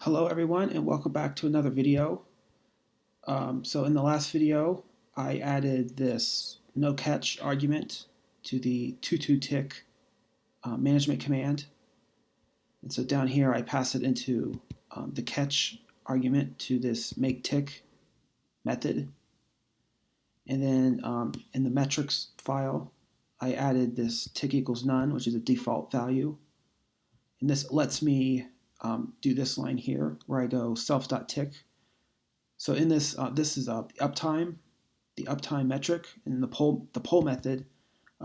Hello everyone and welcome back to another video. So in the last video I added this no catch argument to the to_tick management command, and so down here I pass it into the catch argument to this make tick method, and then in the metrics file I added this tick equals none, which is a default value, and this lets me do this line here where I go self.tick. So in this, this is the uptime metric in the poll method.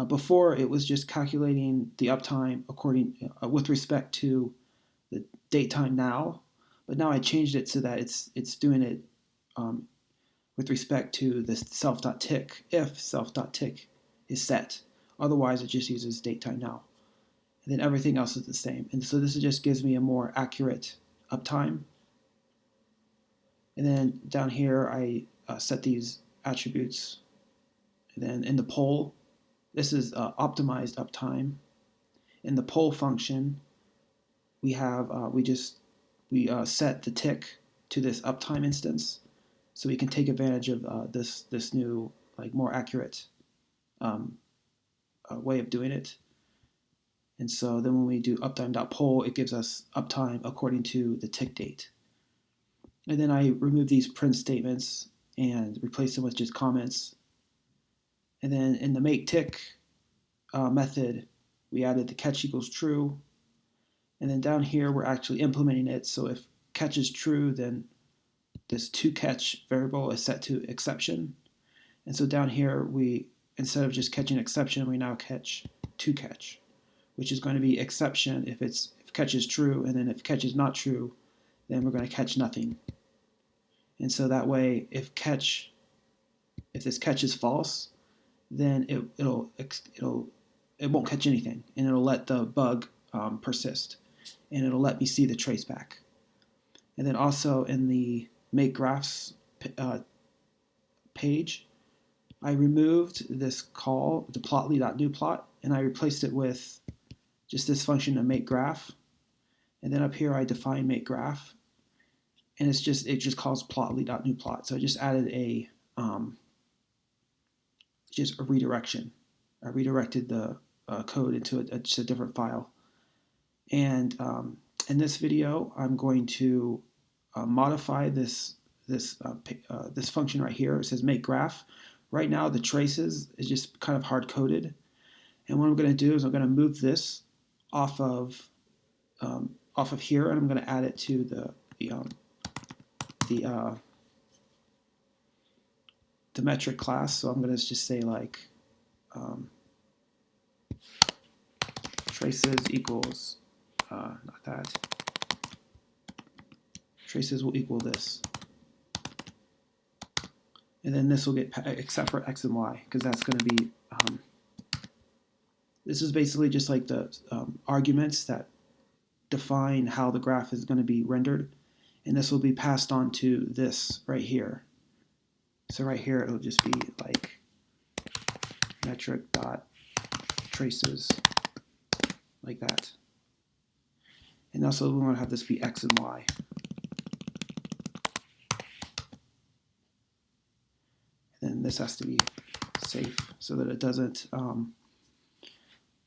Before it was just calculating the uptime according with respect to the date time now, but now I changed it so that it's doing it with respect to this self.tick if self.tick is set. Otherwise, it just uses date time now, and then everything else is the same. And so this just gives me a more accurate uptime. And then down here, I set these attributes. And then in the poll, this is optimized uptime. In the poll function, we have we set the tick to this uptime instance, so we can take advantage of this new more accurate way of doing it. And so then when we do uptime.poll, it gives us uptime according to the tick date. And then I remove these print statements and replace them with just comments. And then in the make tick method, we added the catch equals true. And then down here, we're actually implementing it. So if catch is true, then this toCatch variable is set to exception. And so down here, we, instead of just catching exception, we now catch toCatch, which is going to be exception if catch is true, and then if catch is not true, then we're going to catch nothing. And so that way, if this catch is false, then it won't catch anything, and it'll let the bug persist, and it'll let me see the trace back. And then also in the make graphs page, I removed this call, the plotly.newplot, and I replaced it with just this function of make graph. And then up here I define make graph, and it just calls plotly.newplot. So I just added just a redirection. I redirected the code into just a different file. And in this video, I'm going to modify this function right here. It says make graph. Right now, the traces is just kind of hard coded. And what I'm going to do is I'm going to move this off of here, and I'm going to add it to the metric class. So I'm going to just say traces equals not that. Traces will equal this, and then this will get except for x and y, because that's going to be this is basically just like the arguments that define how the graph is going to be rendered, and this will be passed on to this right here. So right here it'll just be like metric dot traces, like that. And also we want to have this be x and y. And then this has to be safe so that it doesn't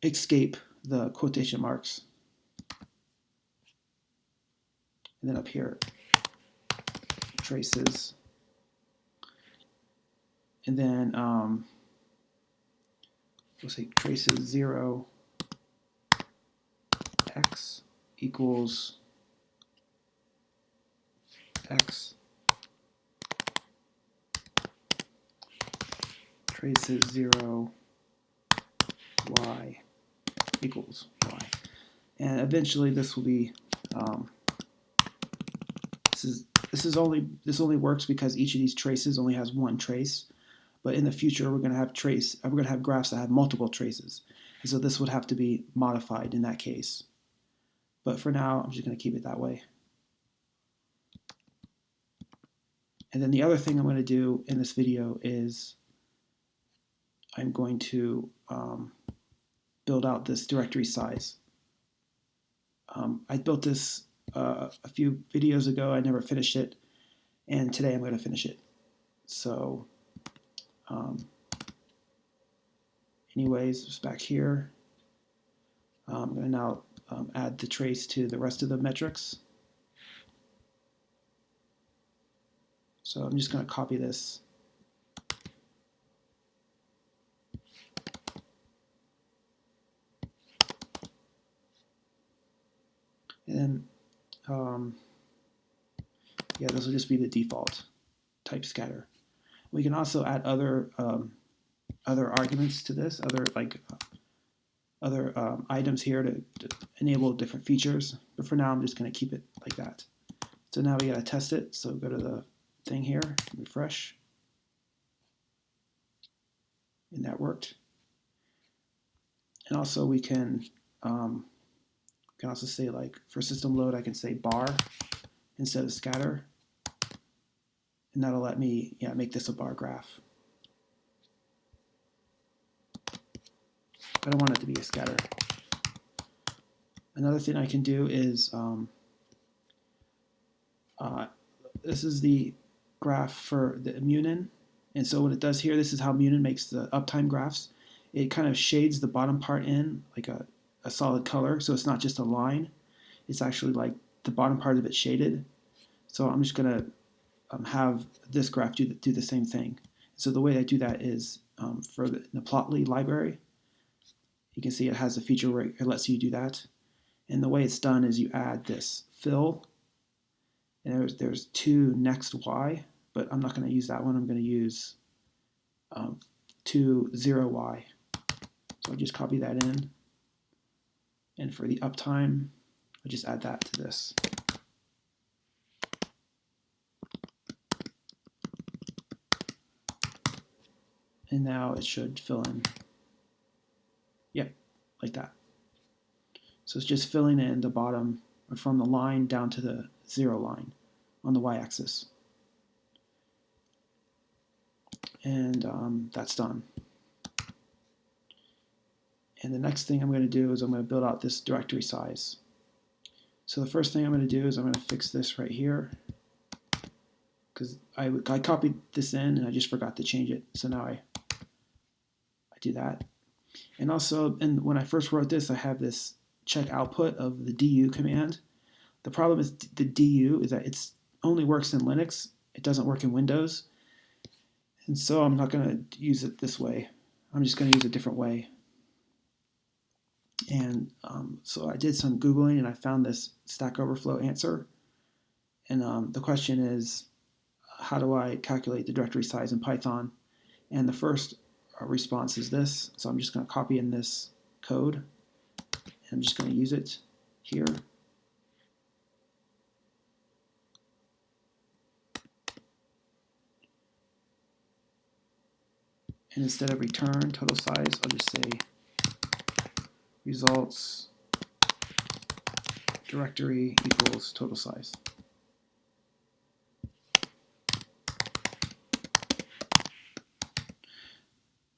escape the quotation marks. And then up here, traces. And then we'll say traces 0 x equals x. Traces 0 y equals y. And eventually this will be this only works because each of these traces only has one trace. But in the future, we're going to have graphs that have multiple traces, and so this would have to be modified in that case. But for now, I'm just going to keep it that way. And then the other thing I'm going to do in this video is I'm going to build out this directory size. I built this a few videos ago. I never finished it, and today I'm going to finish it. So anyways, it's back here. I'm going to now add the trace to the rest of the metrics. So I'm just going to copy this. And then, yeah, this will just be the default type scatter. We can also add other arguments to this, other items here to enable different features. But for now, I'm just going to keep it like that. So now we got to test it. So go to the thing here, refresh, and that worked. And also we can also say, like, for system load, I can say bar instead of scatter, and that'll let me make this a bar graph. I don't want it to be a scatter. Another thing I can do is this is the graph for the Munin, and so what it does here, this is how Munin makes the uptime graphs. It kind of shades the bottom part in like a solid color, so it's not just a line. It's actually like the bottom part of it shaded. So I'm just going to have this graph do the same thing. So the way I do that is for the Plotly library. You can see it has a feature where it lets you do that. And the way it's done is you add this fill, and there's two next y, but I'm not going to use that one. I'm going to use 2 0y. So I'll just copy that in. And for the uptime, I'll just add that to this. And now it should fill in. Yep, like that. So it's just filling in the bottom from the line down to the 0 line on the y-axis. And that's done. And the next thing I'm going to do is I'm going to build out this directory size. So the first thing I'm going to do is I'm going to fix this right here, because I copied this in and I just forgot to change it. So now I do that. And also, when I first wrote this, I have this check output of the du command. The problem is the du is that it only works in Linux. It doesn't work in Windows. And so I'm not going to use it this way. I'm just going to use a different way. And so I did some Googling and I found this Stack Overflow answer. And the question is, how do I calculate the directory size in Python? And the first response is this. So I'm just going to copy in this code. And I'm just going to use it here. And instead of return total size, I'll just say results directory equals total size.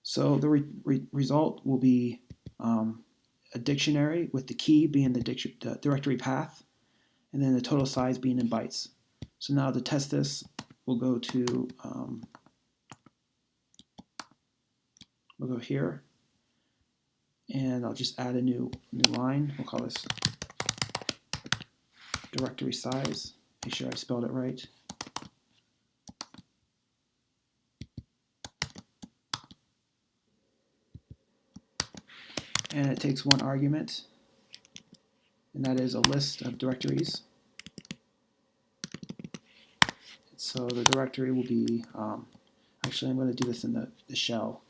So the result will be a dictionary with the key being the directory path, and then the total size being in bytes. So now to test this, we'll go to we'll go here, and I'll just add a new line. We'll call this directory size. Make sure I spelled it right. And it takes one argument, and that is a list of directories. So the directory will be, actually I'm going to do this in the shell.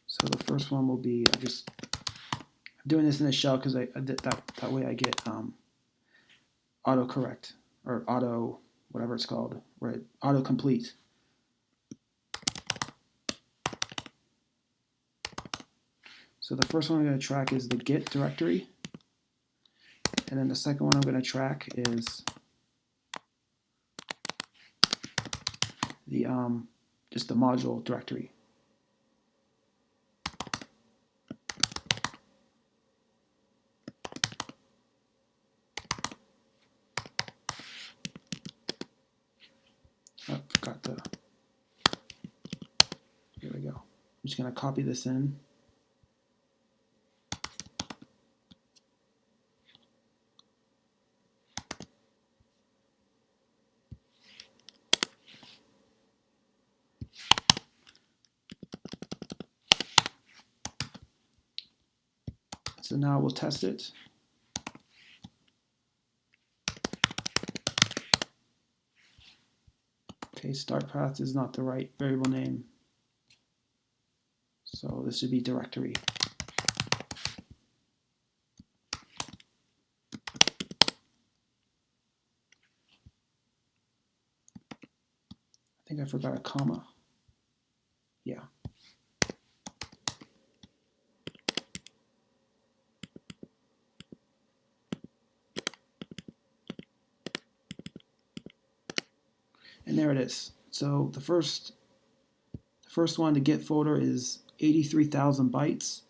So the first one will be, I'm doing this in the shell because that way I get autocorrect, or auto, whatever it's called, right? Autocomplete. So the first one I'm going to track is the Git directory. And then the second one I'm going to track is the just the module directory. Oh, forgot the. Here we go. I'm just going to copy this in. So now we'll test it. Okay, start path is not the right variable name. So this should be directory. I think I forgot a comma. Yeah. And there it is. So the first one, the Git folder, is 83,000 bytes,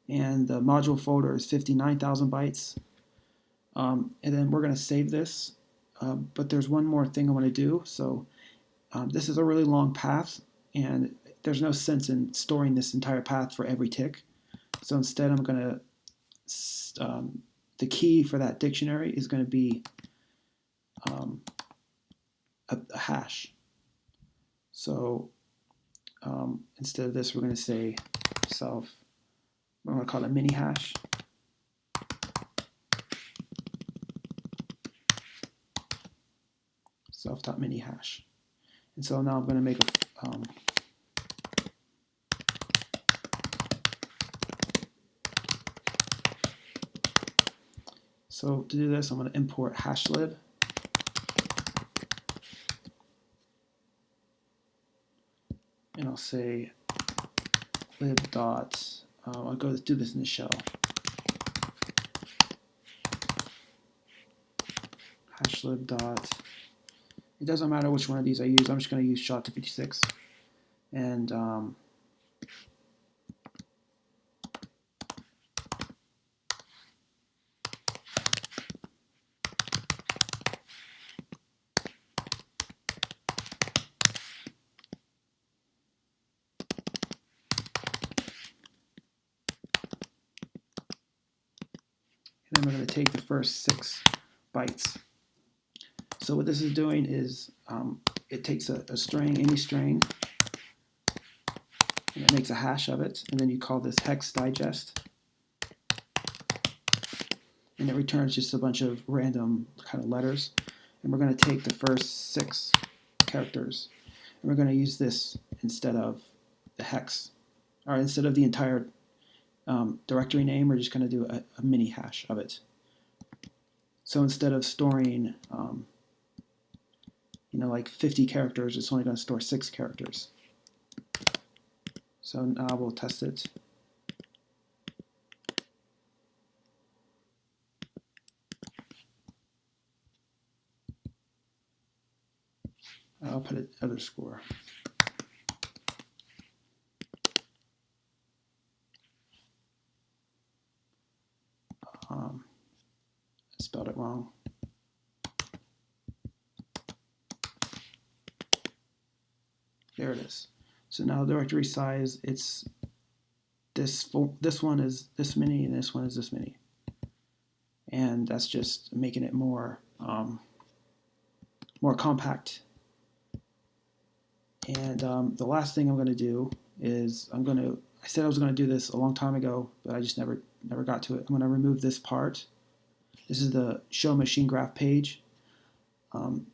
and the module folder is 59,000 bytes. And then we're going to save this, but there's one more thing I want to do. So this is a really long path, and there's no sense in storing this entire path for every tick. So instead, I'm going to the key for that dictionary is going to be a hash. So instead of this, we're going to say self. We're going to call it a mini hash. Self.mini hash. And so now I'm going to make a so to do this, I'm going to import hashlib. And I'll say lib dot, I'll go do this in the shell. Hashlib dot, it doesn't matter which one of these I use, I'm just going to use SHA-256. And then we're going to take the first 6 bytes. So what this is doing is it takes a string, any string, and it makes a hash of it, and then you call this hex digest, and it returns just a bunch of random kind of letters. And we're going to take the first 6 characters, and we're going to use this instead of the hex, or instead of the entire directory name. We're just going to do a mini hash of it. So instead of storing like 50 characters, it's only going to store 6 characters. So now we'll test it. I'll put an underscore. I spelled it wrong. There it is. So now directory size, it's this one is this many, and this one is this many. And that's just making it more more compact. And the last thing I'm going to do is I said I was going to do this a long time ago, but I just never got to it. I'm going to remove this part. This is the show machine graph page.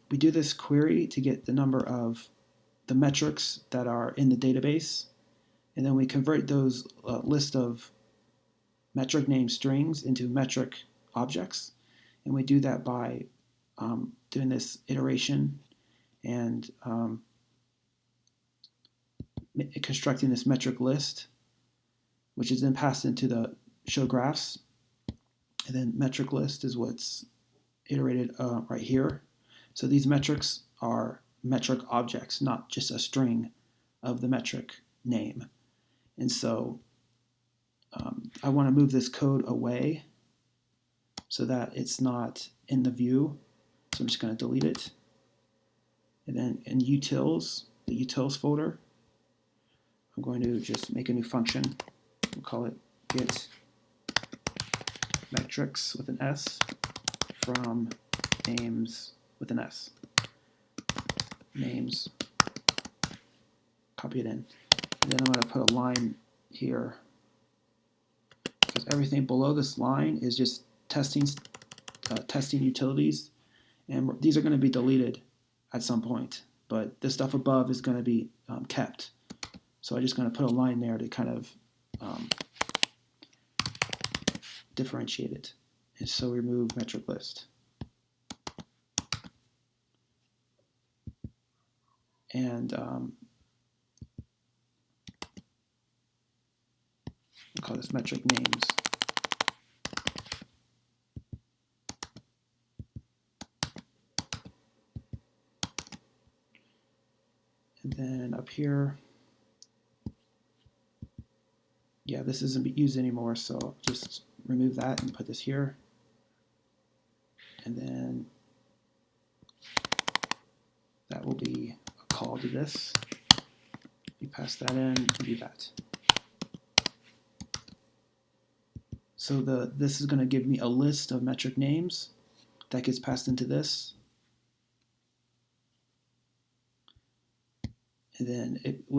We do this query to get the number of the metrics that are in the database, and then we convert those list of metric name strings into metric objects, and we do that by doing this iteration and constructing this metric list, which is then passed into the show graphs. And then metric list is what's iterated right here. So these metrics are metric objects, not just a string of the metric name. And so I want to move this code away so that it's not in the view. So I'm just going to delete it. And then in utils, the utils folder, I'm going to just make a new function. We'll call it get metrics with an S from names with an S. Names, copy it in. And then I'm going to put a line here because everything below this line is just testing utilities, and these are going to be deleted at some point, but this stuff above is going to be kept. So I'm just going to put a line there to kind of differentiate it. And so remove metric list. And we'll call this metric names. And then up here, yeah, this isn't used anymore, so just remove that and put this here. And then that will be a call to this. You pass that in and do that. So this is going to give me a list of metric names that gets passed into this. And then it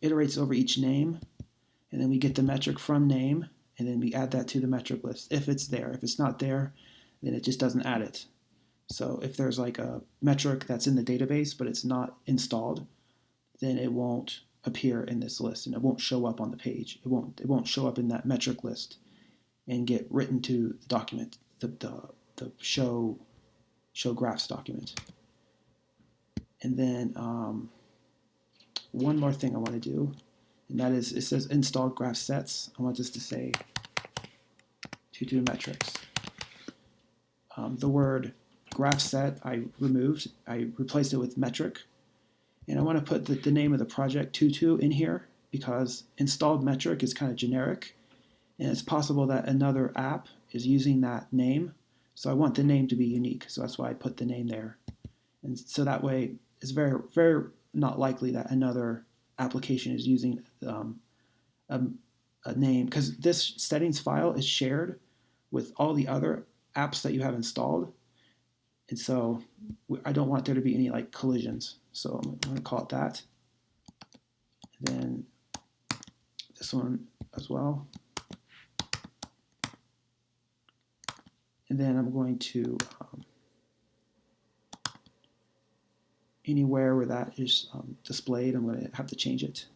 iterates over each name, and then we get the metric from name, and then we add that to the metric list if it's there. If it's not there, then it just doesn't add it. So if there's like a metric that's in the database but it's not installed, then it won't appear in this list and it won't show up on the page. It won't show up in that metric list and get written to the document, the show graphs document. And then one more thing I want to do, and that is, it says install graph sets. I want this to say to metrics. The word graph set I removed. I replaced it with metric. And I want to put the name of the project tutu in here because installed metric is kind of generic. And it's possible that another app is using that name. So I want the name to be unique. So that's why I put the name there. And so that way it's very, very not likely that another application is using a name, because this settings file is shared with all the other apps that you have installed. And so I don't want there to be any like collisions. So I'm going to call it that. And then this one as well. And then I'm going to anywhere where that is displayed, I'm going to have to change it,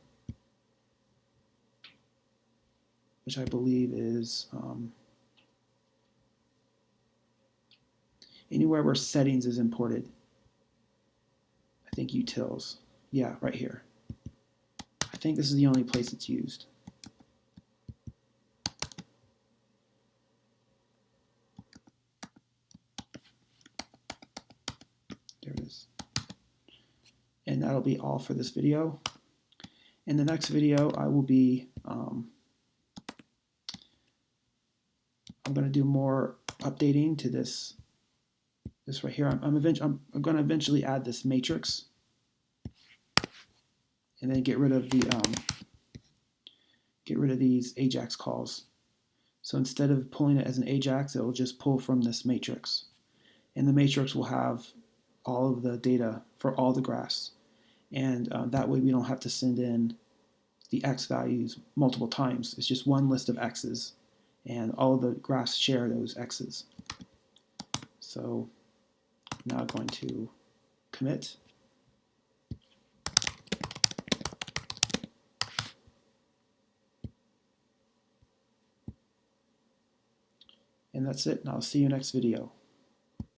which I believe is anywhere where settings is imported. I think utils. Yeah, right here. I think this is the only place it's used. There it is. And that'll be all for this video. In the next video, I will be, I'm going to do more updating to this right here. I'm going to eventually add this matrix, and then get rid of these AJAX calls. So instead of pulling it as an AJAX, it will just pull from this matrix, and the matrix will have all of the data for all the graphs, and that way we don't have to send in the X values multiple times. It's just one list of X's, and all of the graphs share those X's. So now I'm going to commit. And that's it, and I'll see you next video.